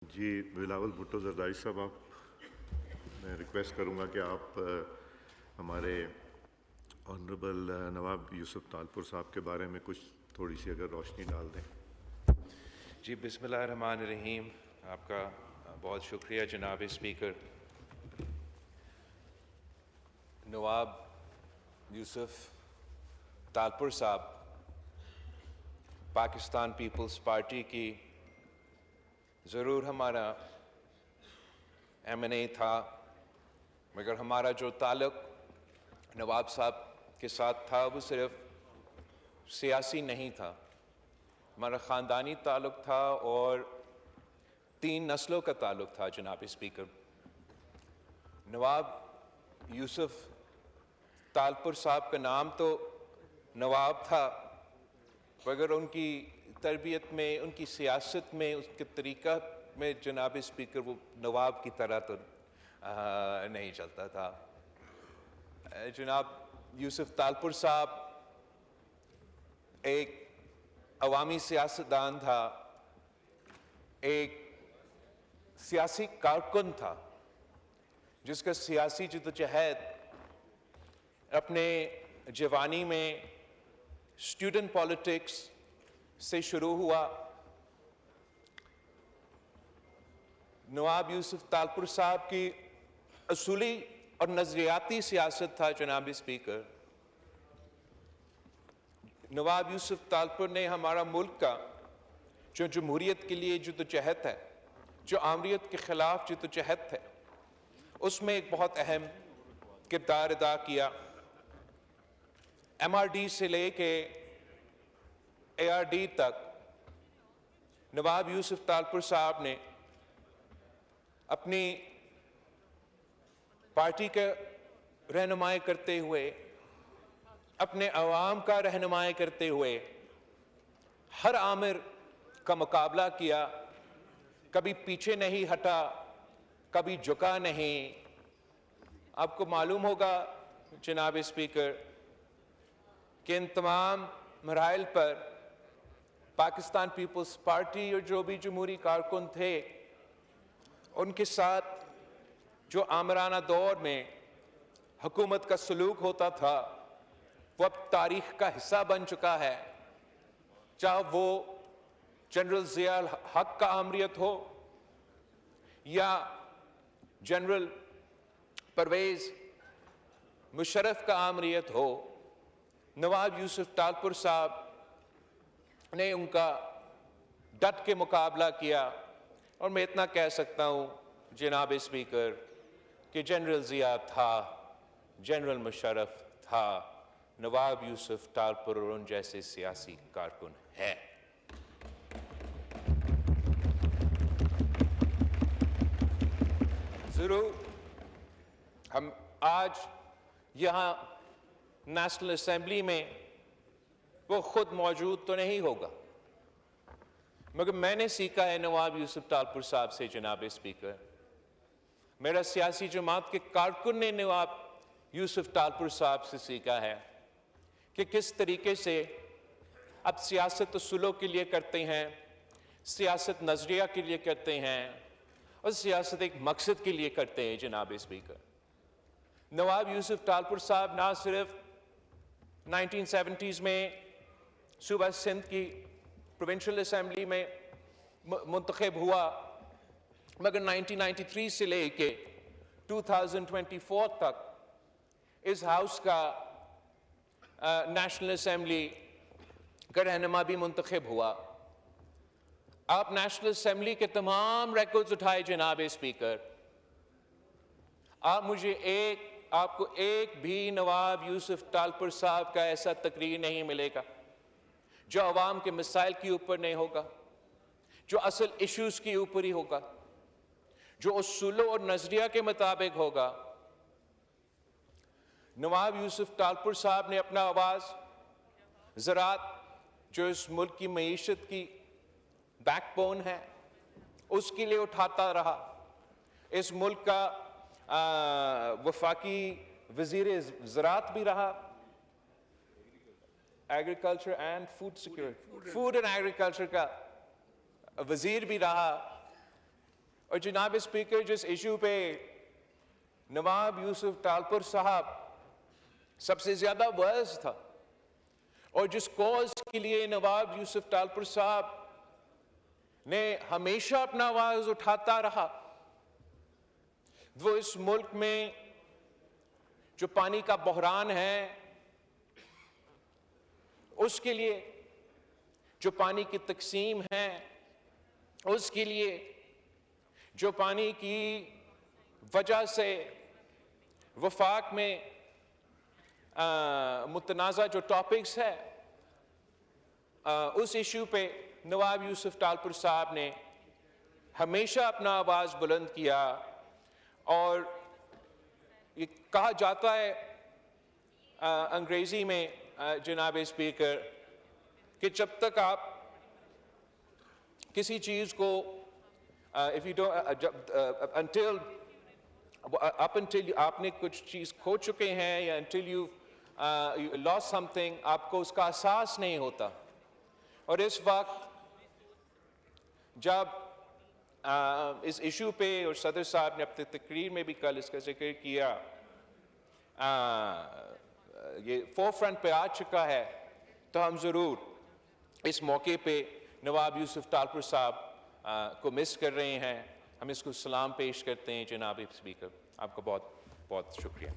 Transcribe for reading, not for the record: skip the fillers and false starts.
जी बिलावल भुट्टो जरदारी साहब, मैं रिक्वेस्ट करूँगा कि आप हमारे ऑनरेबल नवाब यूसुफ तालपुर साहब के बारे में कुछ थोड़ी सी अगर रोशनी डाल दें। जी बिस्मिल्लाहिर्रहमानिर्रहीम। आपका बहुत शुक्रिया जनाब स्पीकर। नवाब यूसुफ तालपुर साहब पाकिस्तान पीपल्स पार्टी की ज़रूर हमारा M&A था, मगर हमारा जो ताल्लुक़ नवाब साहब के साथ था वो सिर्फ़ सियासी नहीं था, हमारा ख़ानदानी ताल्लुक़ था और 3 नस्लों का ताल्लुक़ था जनाब स्पीकर। नवाब यूसुफ तालपुर साहब का नाम तो नवाब था, मगर उनकी तरबियत में, उनकी सियासत में, उसके तरीक़ा में जनाब स्पीकर वो नवाब की तरह तो नहीं चलता था। जनाब यूसुफ तालपुर साहब एक अवामी सियासतदान था, एक सियासी कारकुन था जिसका सियासी जद्दोजहद अपने जवानी में स्टूडेंट पॉलिटिक्स से शुरू हुआ। नवाब यूसुफ तालपुर साहब की असूली और नज़रियाती सियासत था जनाब स्पीकर। नवाब यूसुफ तालपुर ने हमारा मुल्क का जो जमहूरियत के लिए जद्दोजहद है, जो आमरीत के ख़िलाफ़ जद्दोजहद है, उसमें एक बहुत अहम किरदार अदा किया। MRD से लेके ARD तक नवाब यूसुफ तालपुर साहब ने अपनी पार्टी का रहनुमाई करते हुए, अपने अवाम का रहनुमाई करते हुए हर आमिर का मुकाबला किया, कभी पीछे नहीं हटा, कभी झुका नहीं। आपको मालूम होगा जनाब स्पीकर कि इन तमाम मराइल पर पाकिस्तान पीपल्स पार्टी और जो भी जमहूरी कारकुन थे, उनके साथ जो आमराना दौर में हुकूमत का सलूक होता था वो अब तारीख का हिस्सा बन चुका है। चाहे वो जनरल ज़िया हक का आमरीत हो या जनरल परवेज़ मुशर्रफ का आमरीत हो, नवाब यूसुफ तालपुर साहब ने उनका डट के मुकाबला किया। और मैं इतना कह सकता हूँ जनाब स्पीकर कि जनरल ज़िया था, जनरल मुशर्रफ था, नवाब यूसुफ तालपुर और उन जैसे सियासी कारकुन हैं। ज़रूर हम आज यहाँ नेशनल असेंबली में वो खुद मौजूद तो नहीं होगा, मगर मैंने सीखा है नवाब यूसुफ तालपुर साहब से जनाब स्पीकर, मेरा सियासी जमात के कारकुन ने नवाब यूसुफ तालपुर साहब से सीखा है कि किस तरीके से अब सियासत उसूलों के लिए करते हैं, सियासत नज़रिया के लिए करते हैं और सियासत एक मकसद के लिए करते हैं। जनाब स्पीकर, नवाब यूसुफ तालपुर साहब ना सिर्फ 1970s में सूबा सिंध की प्रोविंशियल असेंबली में मुंतखब हुआ, मगर 1993 से लेके 2024 तक इस हाउस का नेशनल असेंबली का रहनुमा भी मुंतखब हुआ। आप नेशनल असेंबली के तमाम रिकॉर्ड्स उठाए जनाब स्पीकर, आपको एक भी नवाब यूसुफ तालपुर साहब का ऐसा तकरीर नहीं मिलेगा जो अवाम के मसाइल के ऊपर नहीं होगा, जो असल इश्यूज के ऊपर ही होगा, जो उसूलों और नजरिया के मुताबिक होगा। नवाब यूसुफ तालपुर साहब ने अपना आवाज ज़राअत, जो इस मुल्क की मईशत की बैकबोन है, उसके लिए उठाता रहा। इस मुल्क का वफाकी वज़ीर ज़राअत भी रहा, agriculture and food security, food and agriculture का वज़ीर भी रहा, और जनाब स्पीकर, जिस इशू पे नवाब यूसुफ तालपुर साहब सबसे ज्यादा वर्स था और जिस कॉज के लिए नवाब यूसुफ तालपुर साहब ने हमेशा अपना आवाज उठाता रहा, वो इस मुल्क में जो पानी का बहरान है उसके लिए, जो पानी की तकसीम है उसके लिए, जो पानी की वजह से वफाक में मुतनाज़ा जो टॉपिक्स है, उस इशू पे नवाब यूसुफ तालपुर साहब ने हमेशा अपना आवाज़ बुलंद किया। और ये कहा जाता है अंग्रेज़ी में जनाब स्पीकर कि जब तक आप किसी चीज़ को इफ़ यू डोंट until आपने कुछ चीज़ खो चुके हैं या until you lost something, आपको उसका एहसास नहीं होता। और इस वक्त जब इस इशू पे, और सदर साहब ने अपनी तकरीर में भी कल इसका जिक्र किया, ये फोरफ्रंट पे आ चुका है, तो हम ज़रूर इस मौके पे नवाब यूसुफ तालपुर साहब को मिस कर रहे हैं। हम इसको सलाम पेश करते हैं जनाब स्पीकर। आपका बहुत बहुत शुक्रिया।